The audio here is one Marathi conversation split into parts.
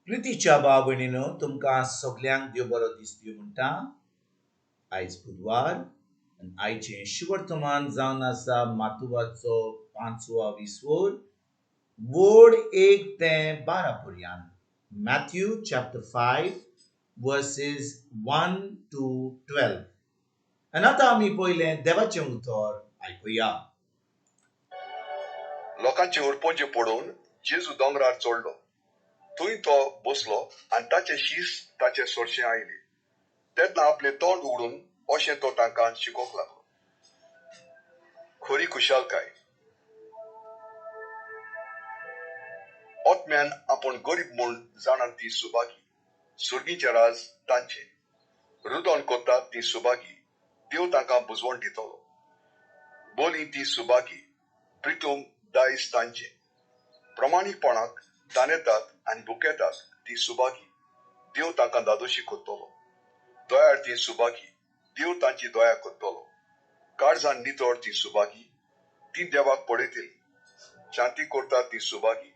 प्रितीच्या बाबणीनो तुमकां सगल्यांक देव बरो दीस दिवं म्हणटा. आयज बुधवार आनी आयचें शुवर्तमान जावन आसा माथुवाचो 5वा विसवोर वोड 1 ते 12 पर्यंत. Mathew chapter 5 verses 1 to 12. आनी आतां आमी पयलें देवाचें उतर आयकुया. लोकांचे उरपोंचे पडून जेजू दोंगरार चडलो. थंय तो बसलो आनी ताचे शीस ताचे सोरशें आयले. तेन्ना आपलें तोंड उगडून अशें तो तांकां शिकोवंक लागलो. खरी खुशालकाय. ओतम्यान आपूण गरीब म्हूण जाणान ती सुभागी. सुर्गीचें राज तांचें. रुदोन कोत्तात ती सुभागी. देव तांकां बुजवण दितलो. बोली ती सुभागी. प्रितूम दायज तांचें. प्रमाणीकपणाक दानेतात आनी भुकेतात ती सुभागी. देव तांकां दादोशी कोत्तलो. दोयाळ ती सुभागी. देव तांची दोया कोत्तलो. काळजान नितळ ती सुभागी. ती देवाक पळयतली. शांती करतात ती सुभागी.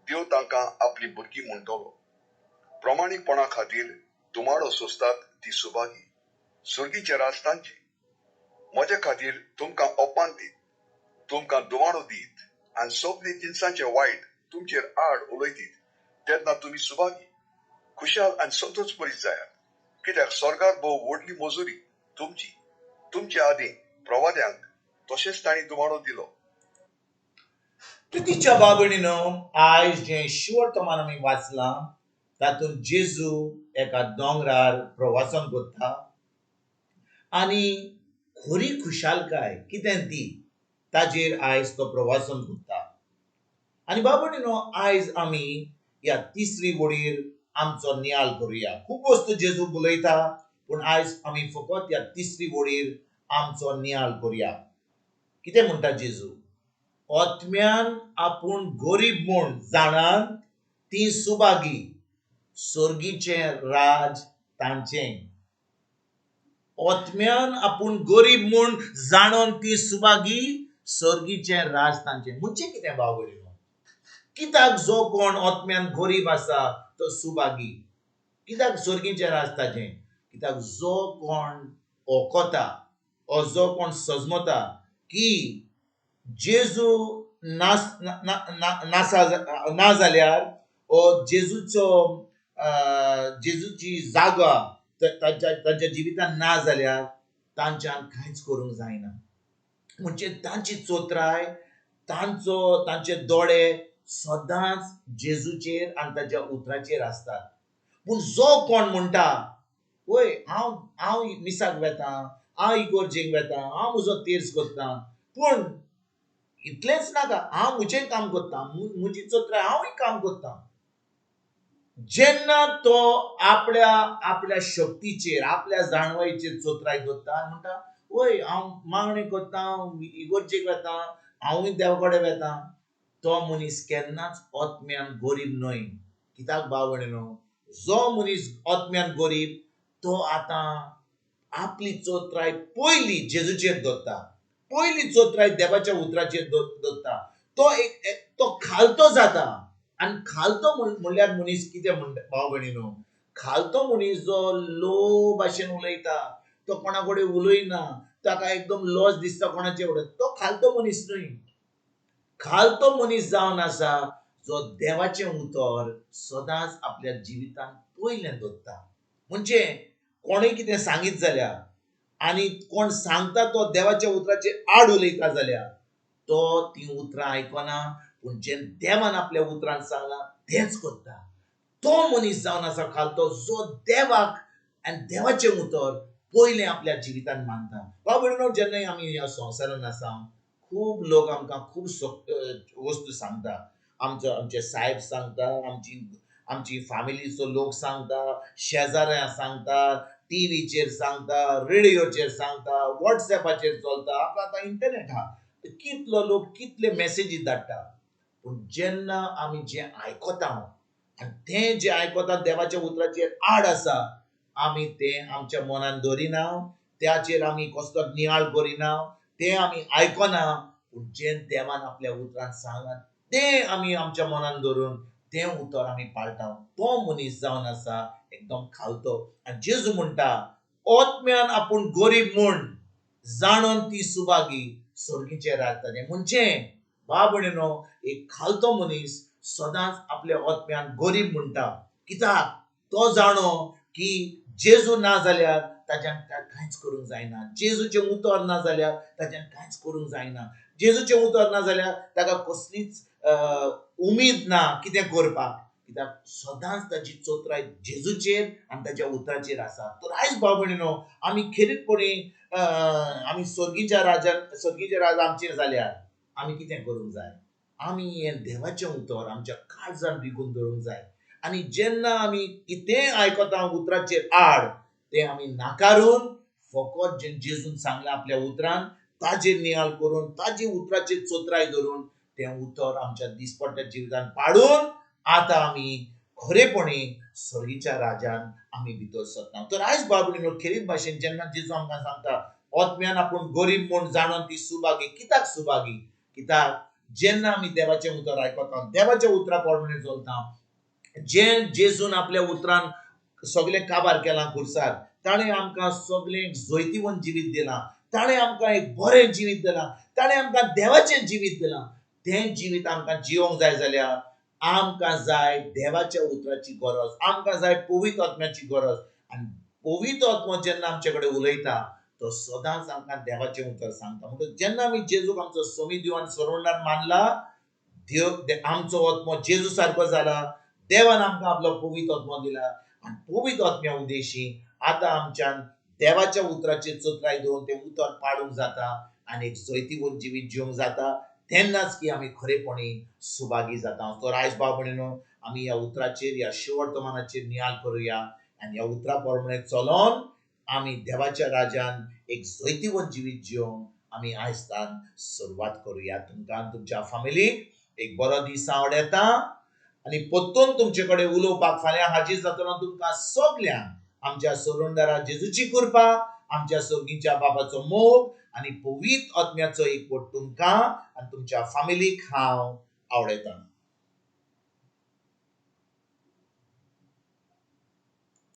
देव तांकां आपली भुरगीं म्हणटलो. प्रमाणीकपणा खातीर तुमाडो सोंसतात ती सुभागी. सुर्गीचें राज तांचें. म्हजे खातीर तुमकां ओपान दीत, तुमकां दुवाडो दीत आनी सगळे जिनसांचें वायट तुमचेर आड उलयतीत तेन्ना तुमी सुभागी. खुशाल आनी संतोश भरीत जायात, कित्याक स्वर्गार भोव व्हडली मजुरी तुमची. तुमच्या आदीं प्रवाद्यांक तशेंच तांणी दुवाडो दिलो. प्रितीच्या बाबणीनो आयज जें शुवर्तमान आमी वाचलां तातूंत जेजू एका दोंगरार प्रवासान करता आनी खरी खुशालकाय कितें ती ताजेर आयज तो प्रवासन करता. आनी बाबणीनो आयज आमी ह्या तिसरी वडीर आमचो नियाळ करुया. खूब वस्तू जेजू उलयता पूण आयज आमी फकत ह्या तिसरी वडीर आमचो नियाळ करुया. कितें म्हणटा जेजू? ओतम्यान आपूण गरीब म्हूण जाणान ती सुभागी. सुर्गीचें राज तांचें. ओतम्यान आपूण गरीब म्हूण जाणोन ती सुभागी. सुर्गीचें राज तांचें. म्हणजे कितें बावळीनो? कित्याक जो कोण ओतम्यान गरीब आसा तो सुभागी? कित्याक सुर्गीचें राज ताचें? कित्याक जो कोण ओकोता ओ जो कोण सजमता की जेजू ना जाल्यार ओ जेजूची जागा तांच्या जिवितान ना जाल्यार तांच्यान कांयच करूंक जायना. म्हणजे तांची चोत्राय तांचे दोळे सदांच जेजूचेर आनी ताच्या उतराचेर आसतात. पूण जो कोण म्हणटा वय हांव मिसाक वेता, हांव इगोर्जेक वेता, हांव म्हजो तेर्स करता, पूण इतलेंच नाका, हांव म्हजें काम करता, म्हजी चोत्राय हांवूय काम करता. जेन्ना तो आपल्या शक्तीचेर आपल्या जाणवायेचेर चोत्राय करता आनी म्हणटा वय हांव मागणें करता, हांव इगोर्जेक वेता, हांवूय देवा कडेन वेता, तो मनीस केन्नाच ओतम्यान गरीब न्हय. कित्याक बावणीनो? जो मनीस ओतम्यान गरीब तो आतां आपली चोत्राय पयली जेजूचेर दवरता, पयली चोत्राय देवाच्या उतराचेर दवरता. तो खालतो जाता. आनी खालतो म्हणल्यार मनीस कितें म्हणटा भाव-भयणीनो? खालतो मनीस जो लो भाशेन उलयता, तो कोणा कडेन उलयना, ताका एकदम लॉस दिसता कोणाचे कडेन, तो खालतो मनीस न्हय. खालतो मनीस जावन आसा जो देवाचें उतर सदांच आपल्या जिवितान पयलें दवरता. म्हणजे कोणूय कितें सांगीत जाल्यार आनी कोण सांगता तो देवाच्या उतराचेर आड उलयता जाल्यार तो ती उतरां आयकना, पूण जें देवान आपल्या उतरान सांगलां तेंच करता. तो मनीस जावन आसा खालतो जो देवाक आनी देवाचें उतर पयलें आपल्या जिवितान मानता. बाबडीनो जेन्ना आमी ह्या संवसारान आसा खूब लोक आमकां खूब वस्तू सांगता. आमचे साहेब सांगता, आमची फॅमिलीचो लोक सांगता, शेजाऱ्यां सांगता, टीव्हीचेर सांगता, रेडिओचेर सांगता, व्हॉट्सएपाचेर चलता. आतां इंटरनेट आहा, कितलो लोक कितले मेसेजी धाडटा. पूण जेन्ना आमी जें आयकता आनी तें जें आयकता देवाच्या उतराचेर आड आसा, आमी तें आमच्या मनान दवरिना, त्याचेर आमी कसलो नियाळ करिना, तें आमी आयकना. पूण जें देवान आपल्या उतरान सांगलां तें आमी आमच्या मनान दवरून तें उतर आमी पाळटा. तो मनीस जावन आसा एकदम खालतो. आनी जेजू म्हणटा ओतम्यान आपूण गरीब म्हूण जाणून ती सुभागी स्वर्गीचे राज ताचें. म्हणजे भयणीनो, एक खालतो मनीस सदांच आपल्या ओतम्यान गरीब म्हणटा. कित्याक तो जाणो की जेजू ना जाल्यार ताच्यान कांयच करूंक जायना. जेजूचें उतर ना जाल्यार ताच्यान कांयच करूंक जायना. जेजूचें उतर ना जाल्यार ताका कसलीच उमीद ना कितें करपाक. कित्याक सदांच ताची चोत्राय जेजूचेर आनी ताच्या उतराचेर आसा. तर आयज भाव भयणीनो, आमी खेरीतपणी आमी स्वर्गीच्या राज आमचेर जाल्यार आमी कितें करूंक जाय? आमी हें देवाचें उतर आमच्या काळजान रिगून दवरूंक जाय. आनी जेन्ना आमी कितेंय आयकता उतराचेर आड, तें आमी नाकारून फकत जेजून सांगलां आपल्या उतरान ताजेर नियाळ करून, ताजी उतराचेर चोत्राय धरून तें उतर आमच्या दिसपट्ट्या जिवितान पाडून आतां आमी खरेपणी स्वर्गीच्या राजान आमी भितर सरता. तर आयज भाव भयणीनो, खेरीत भाशेन जेन्ना जेजू आमकां सांगता ओतम्यान आपूण गरीब म्हूण जाणून ती सुभागी. कित्याक सुभागी? कित्याक जेन्ना आमी देवाचें उतर आयकता, देवाच्या उतरा प्रमाणे चलता, जें जेजून आपल्या उतरान सगळें काबार केलां खुर्सार, ताणें आमकां सगळें जैतिवंत जिवीत दिलां. ताणें आमकां एक बरें जिवीत दिलां. ताणें आमकां देवाचें जिवीत दिलां. तें जिवीत आमकां जिवंक जाय जाल्यार आमकां जाय देवाच्या उतराची गरज. आमकां जाय पवित्र आत्म्याची गरज. आनी पवित्र आत्मो जेन्ना आमचे कडेन उलयता, तो सदांच आमकां देवाचें उतर सांगता. म्हणटकीर जेन्ना आमी जेजूक आमचो स्वामी देव आनी सर्वंडान मानला, आमचो आत्मो जेजू सारको जाला. देवान आमकां आपलो पवित्र आत्मो दिला. आनी पवित्र आत्म्या उद्देशी आतां आमच्यान देवाच्या उतराचेर चोत्राय धरून तें उतर पाडूंक जाता आनी एक जैतिवंत जिवीत जिवंक जाता. तेन्नाच की आमी खरेपणी सुभागी जाता. तर आयज भाव भयणीनो, आमी ह्या उतराचेर, ह्या शिवर्तमानाचेर नियाळ करुया आनी ह्या उतरा प्रमाणे चलोन आमी देवाच्या राजान एक जैतिवंत जिवीत जिवंक आमी आयजतान सुरवात करुया. तुमकां तुमच्या फॅमिलीक एक बरो दीस हांव येता आनी परतून तुमचे कडेन उलोवपाक फाल्यां हाजीर जातना तुमकां सगल्यांक आमच्या सर्वंडारा जेजूची कृपा, आमच्या सर्गीच्या बाबाचो मोग आनी पवित्र आत्म्याचो एकवट तुमकां आनी तुमच्या फॅमिलीक हांव आवडयतां.